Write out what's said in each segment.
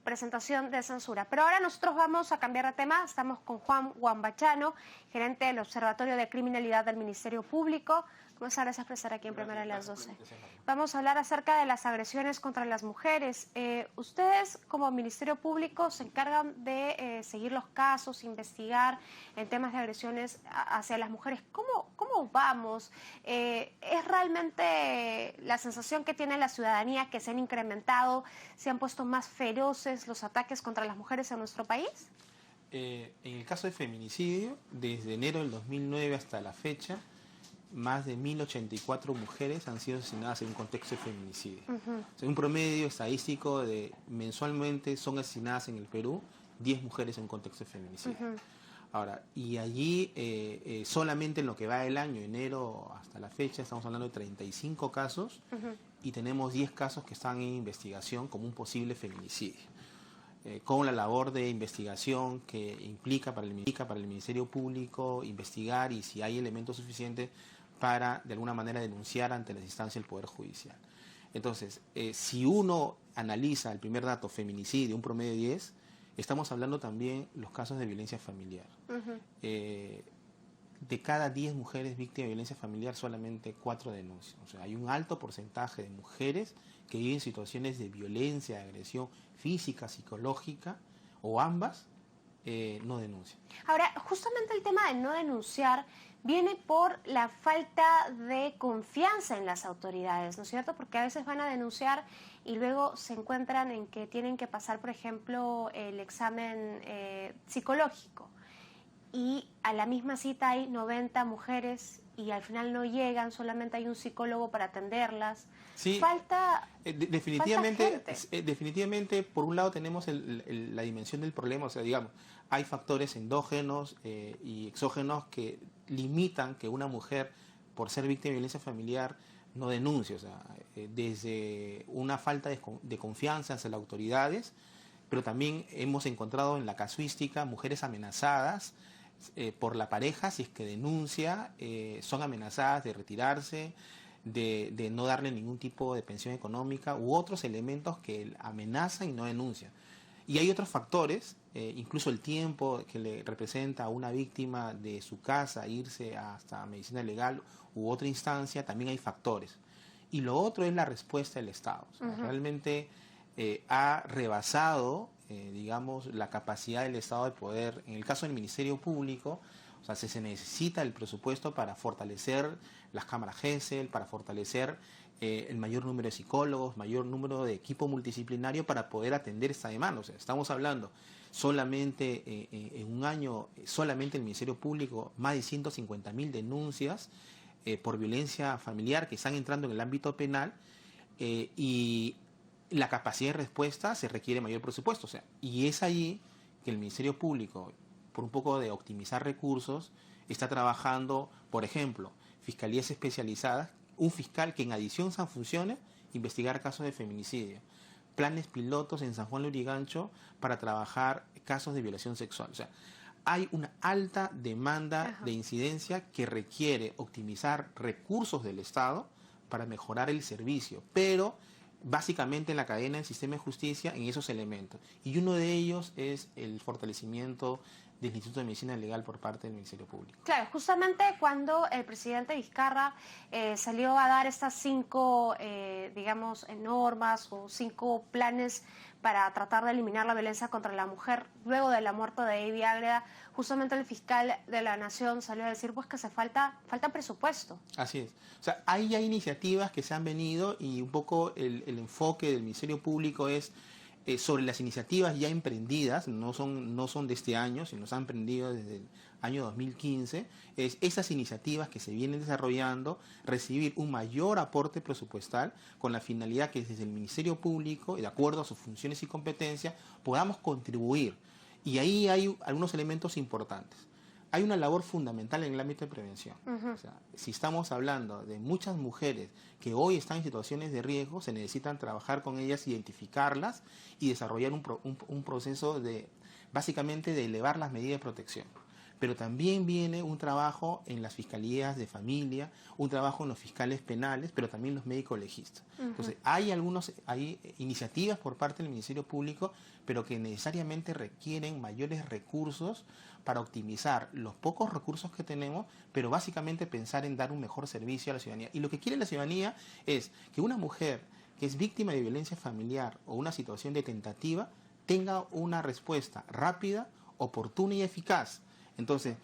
presentación de censura. Pero ahora nosotros vamos a cambiar de tema. Estamos con Juan Guambachano, gerente del Observatorio de Criminalidad del Ministerio Público. Muchas gracias por estar aquí en Primera a las 12. Vamos a hablar acerca de las agresiones contra las mujeres. Ustedes, como Ministerio Público, se encargan de seguir los casos, investigar en temas de agresiones hacia las mujeres. ¿Cómo vamos? ¿Es realmente la sensación que tiene la ciudadanía que se han incrementado, se han puesto más feroces los ataques contra las mujeres en nuestro país? En el caso de feminicidio, desde enero del 2009 hasta la fecha, más de 1.084 mujeres han sido asesinadas en un contexto de feminicidio. O sea, un promedio estadístico de mensualmente son asesinadas en el Perú 10 mujeres en un contexto de feminicidio. Ahora, y allí solamente en lo que va del año, enero hasta la fecha, estamos hablando de 35 casos y tenemos 10 casos que están en investigación como un posible feminicidio. Con la labor de investigación que implica para el Ministerio Público investigar y si hay elementos suficientes para de alguna manera denunciar ante las instancias del Poder Judicial. Entonces, si uno analiza el primer dato, feminicidio, un promedio de 10, estamos hablando también los casos de violencia familiar. De cada 10 mujeres víctimas de violencia familiar, solamente 4 denuncian. O sea, hay un alto porcentaje de mujeres que viven situaciones de violencia, de agresión física, psicológica, o ambas, no denuncian. Ahora, justamente el tema de no denunciar viene por la falta de confianza en las autoridades, ¿no es cierto? Porque a veces van a denunciar y luego se encuentran en que tienen que pasar, por ejemplo, el examen psicológico. Y a la misma cita hay 90 mujeres y al final no llegan, solamente hay un psicólogo para atenderlas. Sí, falta definitivamente, por un lado tenemos la dimensión del problema, o sea, digamos, hay factores endógenos y exógenos que limitan que una mujer, por ser víctima de violencia familiar, no denuncie, o sea, desde una falta de confianza hacia las autoridades, pero también hemos encontrado en la casuística mujeres amenazadas por la pareja, si es que denuncia, son amenazadas de retirarse, de no darle ningún tipo de pensión económica u otros elementos que amenazan y no denuncian. Y hay otros factores, incluso el tiempo que le representa a una víctima de su casa irse hasta medicina legal u otra instancia, también hay factores. Y lo otro es la respuesta del Estado. O sea, realmente ha rebasado, digamos, la capacidad del Estado de poder, en el caso del Ministerio Público, o sea, se necesita el presupuesto para fortalecer las cámaras GESEL, para fortalecer el mayor número de psicólogos, mayor número de equipo multidisciplinario para poder atender esta demanda. O sea, estamos hablando solamente en un año, solamente el Ministerio Público, más de 150.000 denuncias por violencia familiar que están entrando en el ámbito penal y la capacidad de respuesta se requiere mayor presupuesto. O sea, y es ahí que el Ministerio Público, por un poco de optimizar recursos, está trabajando, por ejemplo, fiscalías especializadas, un fiscal que en adición a esas funciones, investigar casos de feminicidio, planes pilotos en San Juan de Lurigancho para trabajar casos de violación sexual. O sea, hay una alta demanda de incidencia que requiere optimizar recursos del Estado para mejorar el servicio, pero básicamente en la cadena del sistema de justicia en esos elementos. Y uno de ellos es el fortalecimiento del Instituto de Medicina Legal por parte del Ministerio Público. Claro, justamente cuando el presidente Vizcarra salió a dar estas 5, digamos, normas o 5 planes para tratar de eliminar la violencia contra la mujer luego de la muerte de Eddie Ágreda, justamente el fiscal de la Nación salió a decir pues que falta presupuesto. Así es. O sea, hay ya iniciativas que se han venido y un poco el enfoque del Ministerio Público es sobre las iniciativas ya emprendidas, no son de este año, sino se han emprendido desde el año 2015, es esas iniciativas que se vienen desarrollando, recibir un mayor aporte presupuestal con la finalidad que desde el Ministerio Público, y de acuerdo a sus funciones y competencias, podamos contribuir. Y ahí hay algunos elementos importantes. Hay una labor fundamental en el ámbito de prevención. O sea, si estamos hablando de muchas mujeres que hoy están en situaciones de riesgo, se necesitan trabajar con ellas, identificarlas y desarrollar un proceso de, básicamente, de elevar las medidas de protección. pero también viene un trabajo en las fiscalías de familia, un trabajo en los fiscales penales, pero también los médicos legistas. Entonces, hay iniciativas por parte del Ministerio Público, pero que necesariamente requieren mayores recursos para optimizar los pocos recursos que tenemos, pero básicamente pensar en dar un mejor servicio a la ciudadanía. Y lo que quiere la ciudadanía es que una mujer que es víctima de violencia familiar o una situación de tentativa tenga una respuesta rápida, oportuna y eficaz. Entonces,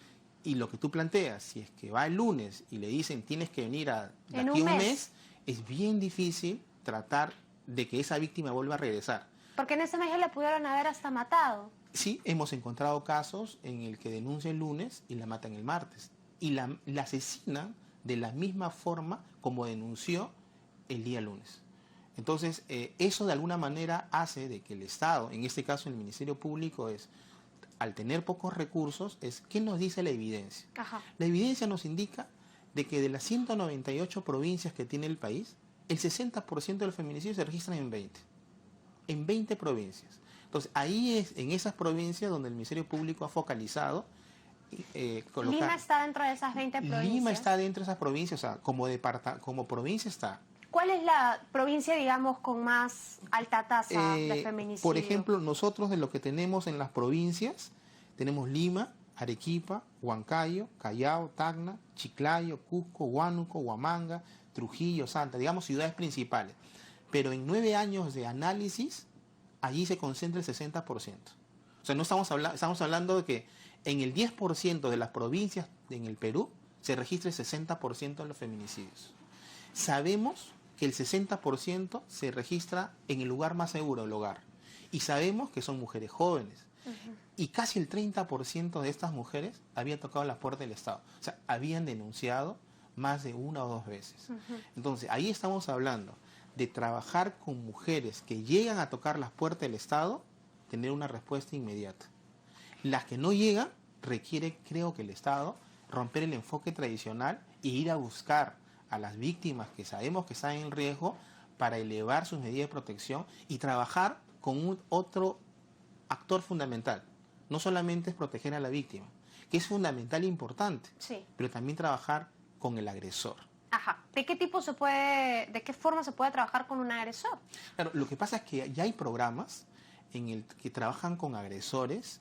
y lo que tú planteas, si es que va el lunes y le dicen tienes que venir de aquí a un mes, es bien difícil tratar de que esa víctima vuelva a regresar. Porque en ese mes ya le pudieron haber hasta matado. Sí, hemos encontrado casos en el que denuncia el lunes y la matan el martes. Y la asesinan de la misma forma como denunció el día lunes. Entonces, eso de alguna manera hace de que el Estado, en este caso el Ministerio Público, al tener pocos recursos, ¿qué nos dice la evidencia? Ajá. La evidencia nos indica de que de las 198 provincias que tiene el país, el 60% de los feminicidios se registran en 20. En 20 provincias. Entonces, ahí es en esas provincias donde el Ministerio Público ha focalizado. Lima está dentro de esas 20 provincias. Lima está dentro de esas provincias, o sea, como provincia está. ¿Cuál es la provincia, digamos, con más alta tasa de feminicidio? Por ejemplo, nosotros de lo que tenemos en las provincias, tenemos Lima, Arequipa, Huancayo, Callao, Tacna, Chiclayo, Cusco, Huánuco, Huamanga, Trujillo, Salta, digamos ciudades principales. Pero en 9 años de análisis, allí se concentra el 60%. O sea, no estamos hablando de que en el 10% de las provincias en el Perú se registra el 60% de los feminicidios. Sabemos que el 60% se registra en el lugar más seguro, el hogar. Y sabemos que son mujeres jóvenes. Y casi el 30% de estas mujeres había tocado la puerta del Estado. O sea, habían denunciado más de 1 o 2 veces. Entonces, ahí estamos hablando de trabajar con mujeres que llegan a tocar las puertas del Estado, tener una respuesta inmediata. Las que no llegan, requiere, creo que el Estado, romper el enfoque tradicional e ir a buscar a las víctimas que sabemos que están en riesgo para elevar sus medidas de protección y trabajar con otro actor fundamental. No solamente es proteger a la víctima, que es fundamental e importante, sí, pero también trabajar con el agresor. Ajá. ¿De qué forma se puede trabajar con un agresor? Claro, lo que pasa es que ya hay programas en el que trabajan con agresores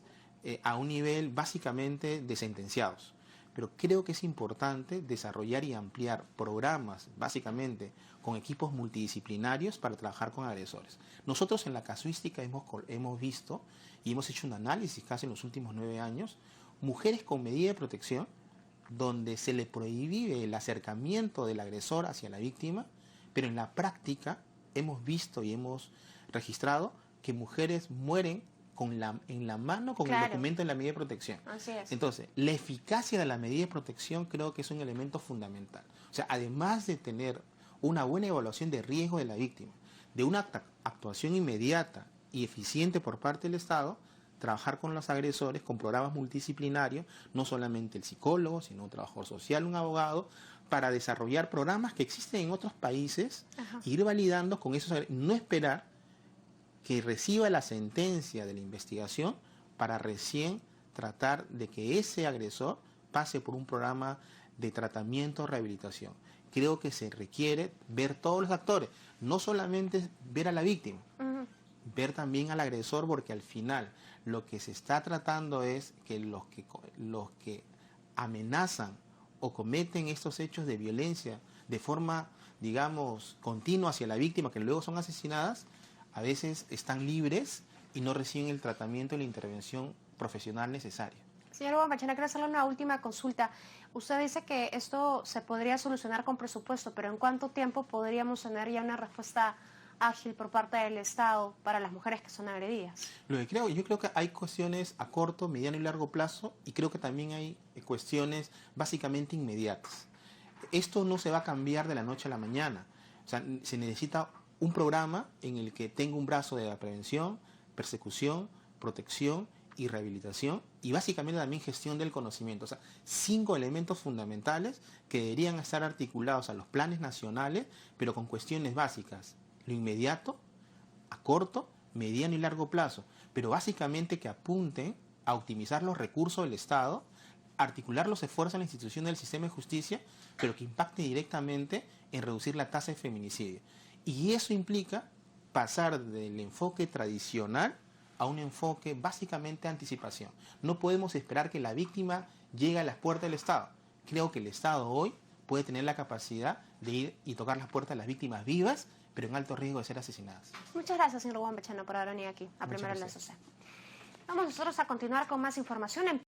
a un nivel básicamente de sentenciados. Pero creo que es importante desarrollar y ampliar programas, básicamente, con equipos multidisciplinarios para trabajar con agresores. Nosotros en la casuística hemos visto y hemos hecho un análisis casi en los últimos 9 años, mujeres con medida de protección, donde se le prohíbe el acercamiento del agresor hacia la víctima, pero en la práctica hemos visto y hemos registrado que mujeres mueren en la mano con el documento de la medida de protección. Así es. Entonces, la eficacia de la medida de protección creo que es un elemento fundamental. O sea, además de tener una buena evaluación de riesgo de la víctima, de una actuación inmediata y eficiente por parte del Estado, trabajar con los agresores, con programas multidisciplinarios, no solamente el psicólogo, sino un trabajador social, un abogado, para desarrollar programas que existen en otros países, e ir validando con esos agresores, no esperar que reciba la sentencia de la investigación para recién tratar de que ese agresor pase por un programa de tratamiento o rehabilitación. Creo que se requiere ver todos los actores, no solamente ver a la víctima, ver también al agresor, porque al final lo que se está tratando es que los que amenazan o cometen estos hechos de violencia de forma, digamos, continua hacia la víctima, que luego son asesinadas, a veces están libres y no reciben el tratamiento y la intervención profesional necesaria. Señor Huambachana, quiero hacerle una última consulta. Usted dice que esto se podría solucionar con presupuesto, pero ¿en cuánto tiempo podríamos tener ya una respuesta ágil por parte del Estado para las mujeres que son agredidas? Yo creo que hay cuestiones a corto, mediano y largo plazo, y creo que también hay cuestiones básicamente inmediatas. Esto no se va a cambiar de la noche a la mañana. O sea, se necesita un programa en el que tenga un brazo de la prevención, persecución, protección y rehabilitación, y básicamente también gestión del conocimiento. O sea, 5 elementos fundamentales que deberían estar articulados a los planes nacionales, pero con cuestiones básicas: lo inmediato, a corto, mediano y largo plazo, pero básicamente que apunten a optimizar los recursos del Estado, articular los esfuerzos en la institución del sistema de justicia, pero que impacte directamente en reducir la tasa de feminicidio. Y eso implica pasar del enfoque tradicional a un enfoque básicamente de anticipación. No podemos esperar que la víctima llegue a las puertas del Estado. Creo que el Estado hoy puede tener la capacidad de ir y tocar las puertas de las víctimas vivas, pero en alto riesgo de ser asesinadas. Muchas gracias, señor Huambachano, por haber venido aquí a Primero en las 12. Vamos nosotros a continuar con más información.